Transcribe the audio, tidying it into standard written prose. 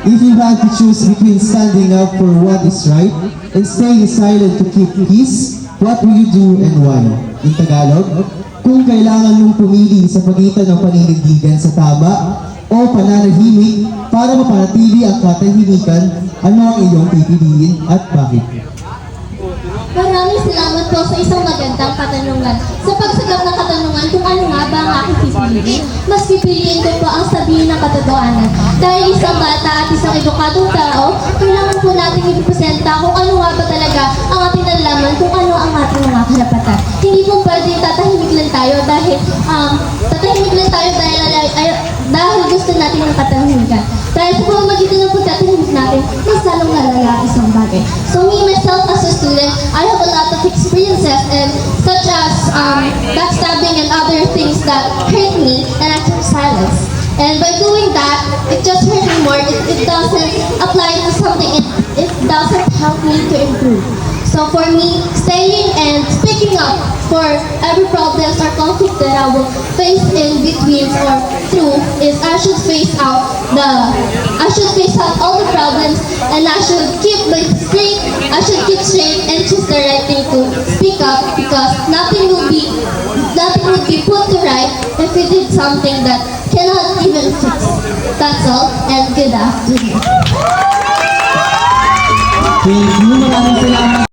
If you had to choose between standing up for what is right and staying silent to keep peace, what will you do and why? In Tagalog, kung kailangan mong pumili sa pagitan ng paninindigan sa tama o pananahimik para mapanatili ang katahimikan, ano ang iyong pipiliin at bakit? Maraming salamat po sa isang magandang katanungan. Sa pagsagap ng katanungan kung ano nga ba ang aking pipiliin, mas pipiliin ko po ang sabihin ng katotohanan. Dahil isang bata at isang edukadong tao, kailangan po natin i-representa kung ano nga ba talaga ang ating nalalaman, kung ano ang ating mga karapatan. Hindi po pwedeng tatahimik lang tayo dahil dahil gusto natin ng katahimikan. Dahil sa pamamagitan ng pagtatahimik natin, mas lalong lalala isang bagay. So me, myself, as a student, I have a lot of experiences and such as backstabbing and other things that hurt me, and I kept silence. And by doing that, it just hurt me more. It doesn't apply to something. It doesn't help me to improve. So for me, staying and speaking up for every problems or conflict that I will face in between or through is I should face out all the problems, and I should keep straight and choose the right thing to speak up, because nothing would be put to right if we did something that cannot even fix. That's all, and good afternoon. Thank you, maraming salamat.